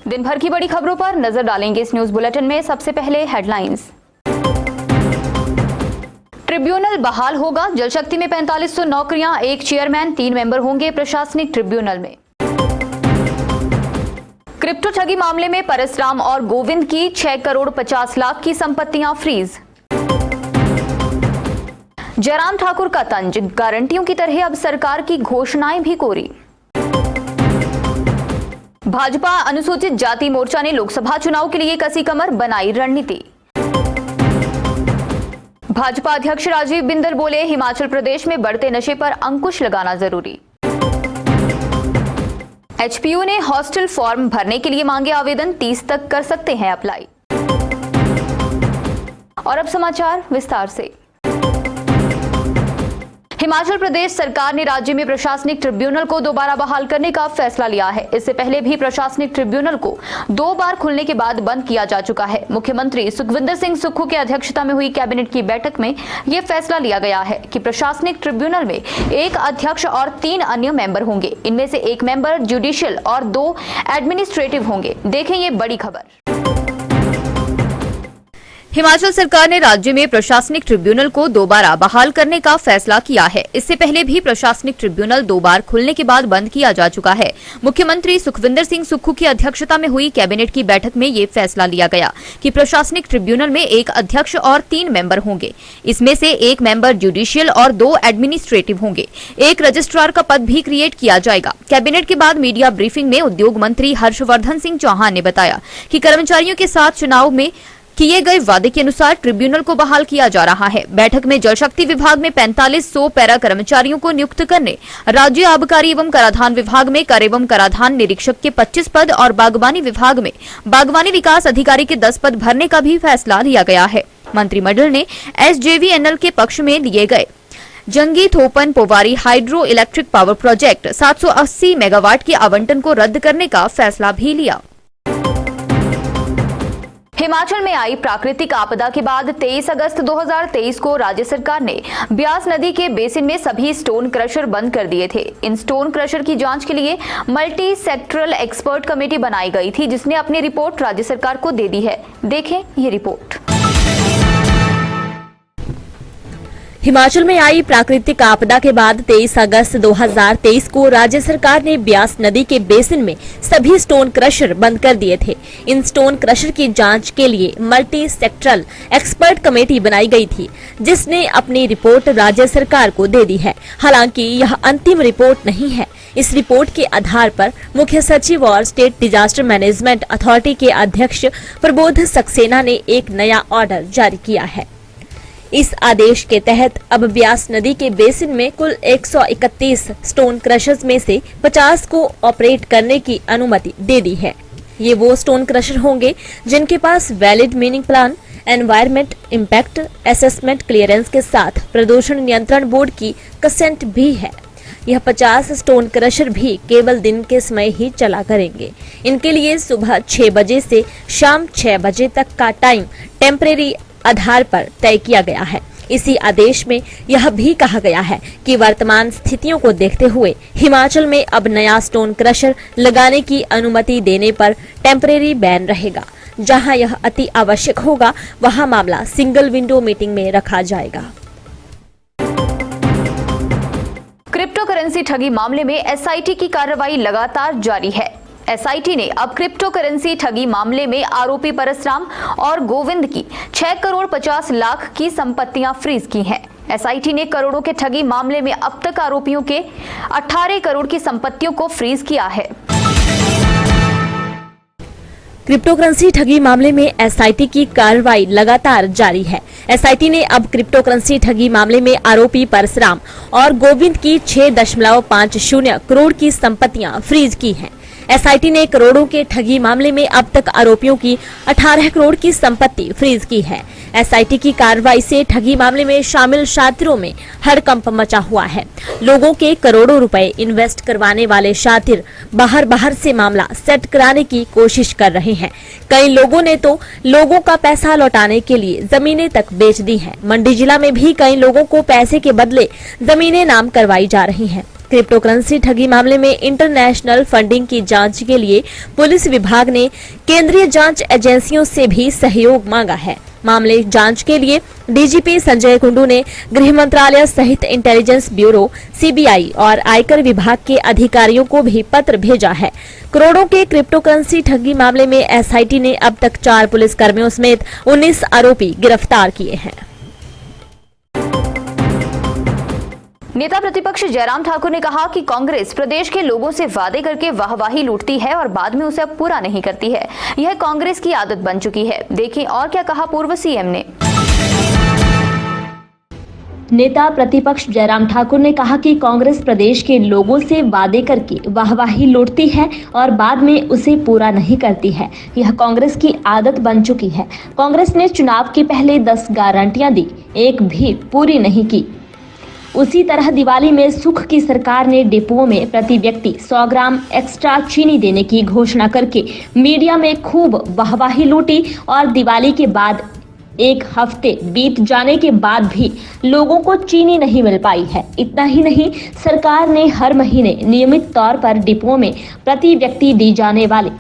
दिन भर की बड़ी खबरों पर नजर डालेंगे इस न्यूज बुलेटिन में। सबसे पहले हेडलाइंस। ट्रिब्यूनल बहाल होगा, जल शक्ति में 4500 नौकरियां, 1 चेयरमैन, 3 मेंबर होंगे प्रशासनिक ट्रिब्यूनल में। क्रिप्टो ठगी मामले में परसराम और गोविंद की 6 करोड़ 50 लाख की संपत्तियां फ्रीज। जयराम ठाकुर का तंज, गारंटियों की तरह अब सरकार की घोषणाएं भी कोरी। भाजपा अनुसूचित जाति मोर्चा ने लोकसभा चुनाव के लिए कसी कमर, बनाई रणनीति। भाजपा अध्यक्ष राजीव बिंदल बोले, हिमाचल प्रदेश में बढ़ते नशे पर अंकुश लगाना जरूरी। एचपीयू ने हॉस्टल फॉर्म भरने के लिए मांगे आवेदन, 30 तक कर सकते हैं अप्लाई। और अब समाचार विस्तार से। हिमाचल प्रदेश सरकार ने राज्य में प्रशासनिक ट्रिब्यूनल को दोबारा बहाल करने का फैसला लिया है। इससे पहले भी प्रशासनिक ट्रिब्यूनल को 2 बार खुलने के बाद बंद किया जा चुका है। मुख्यमंत्री सुखविंदर सिंह सुक्खू की अध्यक्षता में हुई कैबिनेट की बैठक में यह फैसला लिया गया है कि प्रशासनिक ट्रिब्यूनल में 1 अध्यक्ष और 3 अन्य मेंबर होंगे। इनमें से 1 मेंबर जुडिशियल और 2 एडमिनिस्ट्रेटिव होंगे। देखें ये बड़ी खबर। हिमाचल सरकार ने राज्य में प्रशासनिक ट्रिब्यूनल को दोबारा बहाल करने का फैसला किया है। इससे पहले भी प्रशासनिक ट्रिब्यूनल 2 बार खुलने के बाद बंद किया जा चुका है। मुख्यमंत्री सुखविंदर सिंह सुक्खू की अध्यक्षता में हुई कैबिनेट की बैठक में ये फैसला लिया गया कि प्रशासनिक ट्रिब्यूनल में 1 अध्यक्ष और 3 मेंबर होंगे। इसमें से 1 मेंबर जुडिशियल और 2 एडमिनिस्ट्रेटिव होंगे। 1 रजिस्ट्रार का पद भी क्रिएट किया जाएगा। कैबिनेट के बाद मीडिया ब्रीफिंग में उद्योग मंत्री हर्षवर्धन सिंह चौहान ने बताया कि कर्मचारियों के साथ चुनाव में किए गए वादे के अनुसार ट्रिब्यूनल को बहाल किया जा रहा है। बैठक में जल शक्ति विभाग में 4500 पैरा कर्मचारियों को नियुक्त करने, राज्य आबकारी एवं कराधान विभाग में कर एवं कराधान निरीक्षक के 25 पद और बागवानी विभाग में बागवानी विकास अधिकारी के 10 पद भरने का भी फैसला लिया गया है। मंत्रिमंडल ने SJVNL के पक्ष में लिए गए Jangi Thopan Powari hydro electric power project 780 megawatt के आवंटन को रद्द करने का फैसला भी लिया। हिमाचल में आई प्राकृतिक आपदा के बाद 23 अगस्त 2023 को राज्य सरकार ने ब्यास नदी के बेसिन में सभी स्टोन क्रशर बंद कर दिए थे। इन स्टोन क्रशर की जांच के लिए मल्टी सेक्टरल एक्सपर्ट कमेटी बनाई गई थी, जिसने अपनी रिपोर्ट राज्य सरकार को दे दी है। देखें ये रिपोर्ट। हिमाचल में आई प्राकृतिक आपदा के बाद 23 अगस्त 2023 को राज्य सरकार ने ब्यास नदी के बेसिन में सभी स्टोन क्रशर बंद कर दिए थे। इन स्टोन क्रशर की जांच के लिए मल्टी सेक्टरल एक्सपर्ट कमेटी बनाई गई थी, जिसने अपनी रिपोर्ट राज्य सरकार को दे दी है। हालांकि यह अंतिम रिपोर्ट नहीं है। इस रिपोर्ट के आधार पर मुख्य सचिव और स्टेट डिजास्टर मैनेजमेंट अथॉरिटी के अध्यक्ष प्रबोध सक्सेना ने एक नया ऑर्डर जारी किया है। इस आदेश के तहत अब ब्यास नदी के बेसिन में कुल 131 स्टोन क्रशर्स में से 50 को ऑपरेट करने की अनुमति दे दी है। ये वो स्टोन क्रशर होंगे जिनके पास valid mining plan, environment impact assessment clearance के साथ प्रदूषण नियंत्रण बोर्ड की कंसेंट भी है। यह 50 स्टोन क्रशर भी केवल दिन के समय ही चला करेंगे। इनके लिए सुबह 6 बजे से शाम 6 बजे तक का टाइम टेम्परेरी आधार पर तय किया गया है। इसी आदेश में यह भी कहा गया है कि वर्तमान स्थितियों को देखते हुए हिमाचल में अब नया स्टोन क्रशर लगाने की अनुमति देने पर टेम्परेरी बैन रहेगा। जहां यह अति आवश्यक होगा, वहां मामला सिंगल विंडो मीटिंग में रखा जाएगा। क्रिप्टो करेंसी ठगी मामले में SIT की कार्रवाई लगातार जारी है। SIT ने अब क्रिप्टो करेंसी ठगी मामले में आरोपी परसराम और गोविंद की 6 करोड़ 50 लाख की संपत्तियां फ्रीज की हैं। SIT ने करोड़ों के ठगी मामले में अब तक आरोपियों के 18 करोड़ की संपत्तियों को फ्रीज किया है। क्रिप्टो करेंसी ठगी मामले में SIT की कार्रवाई लगातार जारी है। SIT ने अब क्रिप्टो करेंसी ठगी मामले में आरोपी परसराम और गोविंद की 6.50 करोड़ की संपत्तियां फ्रीज की हैं। SIT ने करोड़ों के ठगी मामले में अब तक आरोपियों की 18 करोड़ की संपत्ति फ्रीज की है। SIT की कार्रवाई से ठगी मामले में शामिल शातिरों में हड़कंप मचा हुआ है। लोगों के करोड़ों रुपए इन्वेस्ट करवाने वाले शातिर बाहर से मामला सेट कराने की कोशिश कर रहे हैं। कई लोगों ने तो लोगों का पैसा लौटाने के लिए जमीनें तक बेच दी हैं। मंडी जिला में भी कई लोगों को पैसे के बदले जमीनें नाम करवाई जा रही हैं। क्रिप्टोकरेंसी ठगी मामले में इंटरनेशनल फंडिंग की जांच के लिए पुलिस विभाग ने केंद्रीय जांच एजेंसियों से भी सहयोग मांगा है। मामले जांच के लिए डीजीपी संजय कुंडू ने गृह मंत्रालय सहित इंटेलिजेंस ब्यूरो, सीबीआई और आयकर विभाग के अधिकारियों को भी पत्र भेजा है। करोड़ों के क्रिप्टोकरेंसी ठगी मामले में एसआईटी ने अब तक 4 पुलिसकर्मियों समेत 19 आरोपी गिरफ्तार किए हैं। नेता प्रतिपक्ष जयराम ठाकुर ने कहा कि कांग्रेस प्रदेश के लोगों से वादे करके वाहवाही लूटती है और बाद में उसे अब पूरा नहीं करती है। यह कांग्रेस की आदत बन चुकी है। देखें और क्या कहा पूर्व सीएम ने। नेता प्रतिपक्ष जयराम ठाकुर ने कहा कि कांग्रेस प्रदेश के लोगों से वादे करके वाहवाही लूटती है और बाद में उसे पूरा नहीं करती है। यह कांग्रेस की आदत बन चुकी है। कांग्रेस ने चुनाव के पहले 10 गारंटियां दी, एक भी पूरी नहीं की। उसी तरह दिवाली में सुख की सरकार ने डिपुओं में प्रति व्यक्ति 100 ग्राम एक्स्ट्रा चीनी देने की घोषणा करके मीडिया में खूब वाहवाही लूटी और दिवाली के बाद 1 हफ्ते बीत जाने के बाद भी लोगों को चीनी नहीं मिल पाई है। इतना ही नहीं, सरकार ने हर महीने नियमित तौर पर डिपुओं में प्रति व्यक्ति दी जाने वाली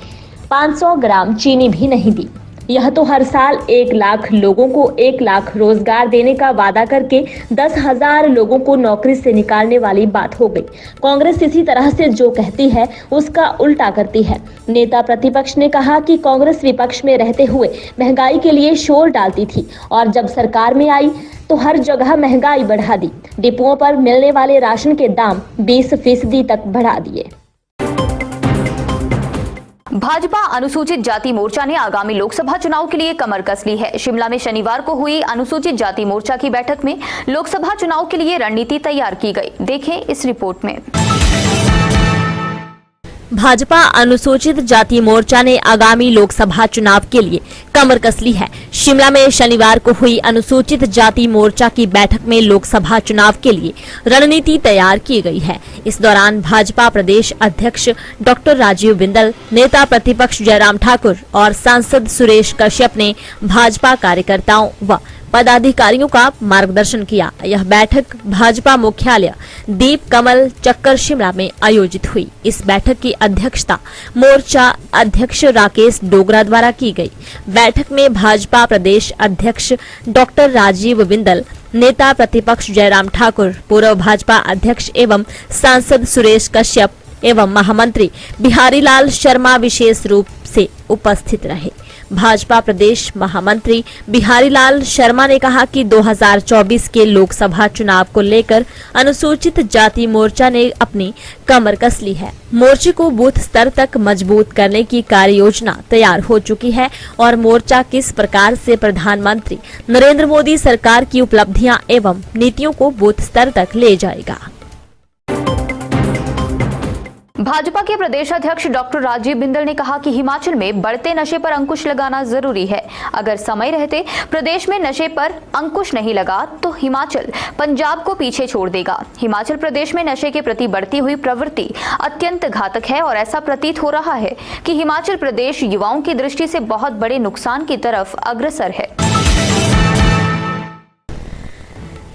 500 ग्राम चीनी भी नहीं दी। यह तो हर साल 1 लाख लोगों को 1 लाख रोजगार देने का वादा करके 10,000 लोगों को नौकरी से निकालने वाली बात हो गई। कांग्रेस इसी तरह से जो कहती है उसका उल्टा करती है। नेता प्रतिपक्ष ने कहा कि कांग्रेस विपक्ष में रहते हुए महंगाई के लिए शोर डालती थी और जब सरकार में आई तो हर जगह महंगाई बढ़ा दी। डिपुओं पर मिलने वाले राशन के दाम 20% तक बढ़ा दिए। भाजपा अनुसूचित जाति मोर्चा ने आगामी लोकसभा चुनाव के लिए कमर कस ली है। शिमला में शनिवार को हुई अनुसूचित जाति मोर्चा की बैठक में लोकसभा चुनाव के लिए रणनीति तैयार की गई। देखें इस रिपोर्ट में। भाजपा अनुसूचित जाति मोर्चा ने आगामी लोकसभा चुनाव के लिए कमर कस ली है। शिमला में शनिवार को हुई अनुसूचित जाति मोर्चा की बैठक में लोकसभा चुनाव के लिए रणनीति तैयार की गई है। इस दौरान भाजपा प्रदेश अध्यक्ष डॉक्टर राजीव बिंदल, नेता प्रतिपक्ष जयराम ठाकुर और सांसद सुरेश कश्यप ने भाजपा कार्यकर्ताओं व पदाधिकारियों का मार्गदर्शन किया। यह बैठक भाजपा मुख्यालय दीप कमल चक्कर शिमला में आयोजित हुई। इस बैठक की अध्यक्षता मोर्चा अध्यक्ष राकेश डोगरा द्वारा की गई। बैठक में भाजपा प्रदेश अध्यक्ष डॉक्टर राजीव बिंदल, नेता प्रतिपक्ष जयराम ठाकुर, पूर्व भाजपा अध्यक्ष एवं सांसद सुरेश कश्यप एवं महामंत्री बिहारी लाल शर्मा विशेष रूप से उपस्थित रहे। भाजपा प्रदेश महामंत्री बिहारी लाल शर्मा ने कहा कि 2024 के लोकसभा चुनाव को लेकर अनुसूचित जाति मोर्चा ने अपनी कमर कस ली है। मोर्चे को बूथ स्तर तक मजबूत करने की कार्य योजना तैयार हो चुकी है और मोर्चा किस प्रकार से प्रधानमंत्री नरेंद्र मोदी सरकार की उपलब्धियां एवं नीतियों को बूथ स्तर तक ले जाएगा। भाजपा के प्रदेश अध्यक्ष डॉक्टर राजीव बिंदल ने कहा कि हिमाचल में बढ़ते नशे पर अंकुश लगाना जरूरी है। अगर समय रहते प्रदेश में नशे पर अंकुश नहीं लगा तो हिमाचल पंजाब को पीछे छोड़ देगा। हिमाचल प्रदेश में नशे के प्रति बढ़ती हुई प्रवृत्ति अत्यंत घातक है और ऐसा प्रतीत हो रहा है कि हिमाचल प्रदेश युवाओं की दृष्टि से बहुत बड़े नुकसान की तरफ अग्रसर है।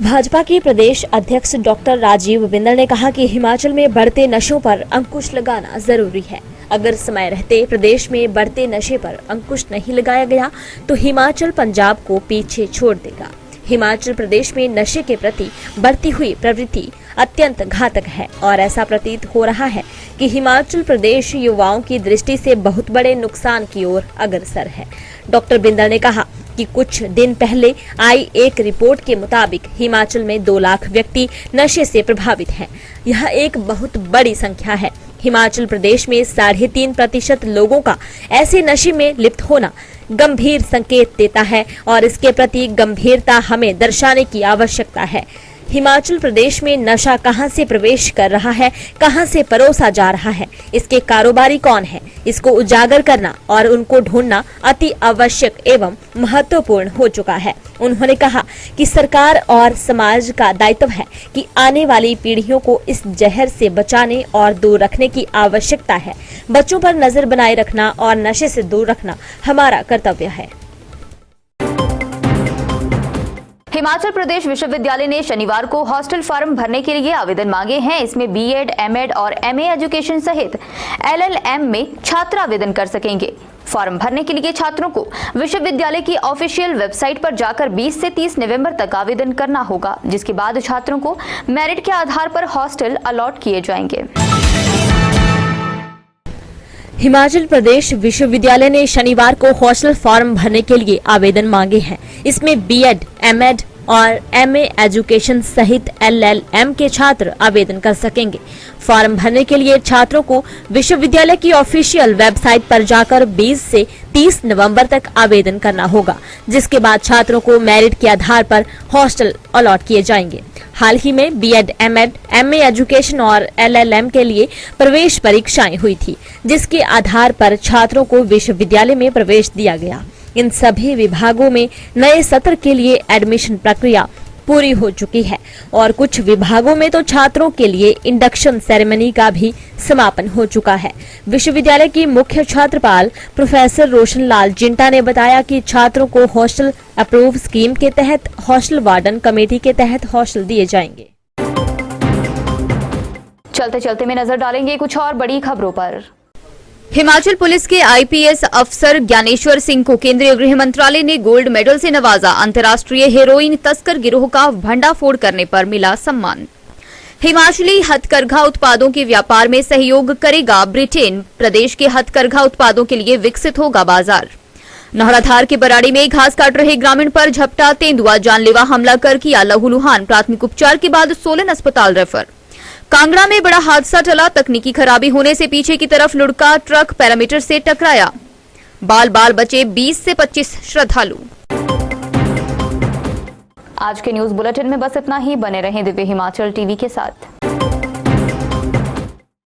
भाजपा के प्रदेश अध्यक्ष डॉक्टर राजीव बिंदल ने कहा कि हिमाचल में बढ़ते नशों पर अंकुश लगाना जरूरी है। अगर समय रहते प्रदेश में बढ़ते नशे पर अंकुश नहीं लगाया गया तो हिमाचल पंजाब को पीछे छोड़ देगा। हिमाचल प्रदेश में नशे के प्रति बढ़ती हुई प्रवृत्ति अत्यंत घातक है और ऐसा प्रतीत हो रहा है कि हिमाचल प्रदेश युवाओं की दृष्टि से बहुत बड़े नुकसान की ओर अग्रसर है। डॉक्टर बिंदल ने कहा कि कुछ दिन पहले आई एक रिपोर्ट के मुताबिक हिमाचल में 2 लाख व्यक्ति नशे से प्रभावित हैं। यह एक बहुत बड़ी संख्या है। हिमाचल प्रदेश में 3.5% लोगों का ऐसे नशे में लिप्त होना गंभीर संकेत देता है और इसके प्रति गंभीरता हमें दर्शाने की आवश्यकता है। हिमाचल प्रदेश में नशा कहां से प्रवेश कर रहा है, कहां से परोसा जा रहा है, इसके कारोबारी कौन है, इसको उजागर करना और उनको ढूंढना अति आवश्यक एवं महत्वपूर्ण हो चुका है। उन्होंने कहा कि सरकार और समाज का दायित्व है कि आने वाली पीढ़ियों को इस जहर से बचाने और दूर रखने की आवश्यकता है। बच्चों पर नजर बनाए रखना और नशे से दूर रखना हमारा कर्तव्य है। हिमाचल प्रदेश विश्वविद्यालय ने शनिवार को हॉस्टल फॉर्म भरने के लिए आवेदन मांगे हैं। इसमें बीएड, एमएड और एमए एजुकेशन सहित एलएलएम में छात्र आवेदन कर सकेंगे। फॉर्म भरने के लिए छात्रों को विश्वविद्यालय की ऑफिशियल वेबसाइट पर जाकर 20 से 30 नवंबर तक आवेदन करना होगा, जिसके बाद छात्रों को मेरिट के आधार पर हॉस्टल अलॉट किए जाएंगे। हिमाचल प्रदेश विश्वविद्यालय ने शनिवार को हॉस्टल फॉर्म भरने के लिए आवेदन मांगे हैं। इसमें बीएड, एमएड और एमए एजुकेशन सहित एलएलएम के छात्र आवेदन कर सकेंगे। फॉर्म भरने के लिए छात्रों को विश्वविद्यालय की ऑफिशियल वेबसाइट पर जाकर 20 से 30 नवंबर तक आवेदन करना होगा, जिसके बाद छात्रों को मेरिट के आधार पर हॉस्टल अलॉट किए जाएंगे। हाल ही में बीएड, एमएड, एमए एजुकेशन और एलएलएम के लिए प्रवेश परीक्षाएं हुई थी, जिसके आधार पर छात्रों को विश्वविद्यालय में प्रवेश दिया गया। इन सभी विभागों में नए सत्र के लिए एडमिशन प्रक्रिया पूरी हो चुकी है और कुछ विभागों में तो छात्रों के लिए इंडक्शन सेरेमनी का भी समापन हो चुका है। विश्वविद्यालय की मुख्य छात्रपाल प्रोफेसर रोशन लाल जिंटा ने बताया कि छात्रों को हॉस्टल अप्रूव स्कीम के तहत हॉस्टल वार्डन कमेटी के तहत हॉस्टल दिए जाएंगे। चलते चलते में नजर डालेंगे कुछ और बड़ी खबरों पर। हिमाचल पुलिस के आईपीएस अफसर ज्ञानेश्वर सिंह को केंद्रीय गृह मंत्रालय ने गोल्ड मेडल से नवाजा। अंतर्राष्ट्रीय हेरोइन तस्कर गिरोह का भंडाफोड़ करने पर मिला सम्मान। हिमाचली हथकरघा उत्पादों के व्यापार में सहयोग करेगा ब्रिटेन। प्रदेश के हथकरघा उत्पादों के लिए विकसित होगा बाजार। नौहराधार के बराड़ी में घास काट रहे ग्रामीण पर झपटा तेंदुआ, जानलेवा हमला कर किया लहूलुहान। प्राथमिक उपचार के बाद सोलन अस्पताल रेफर। कांगड़ा में बड़ा हादसा टला, तकनीकी खराबी होने से पीछे की तरफ लुढ़का ट्रक पैरामीटर से टकराया। बाल बाल बचे 20 से 25 श्रद्धालु। आज के न्यूज बुलेटिन में बस इतना ही। बने रहें दिव्य हिमाचल टीवी के साथ।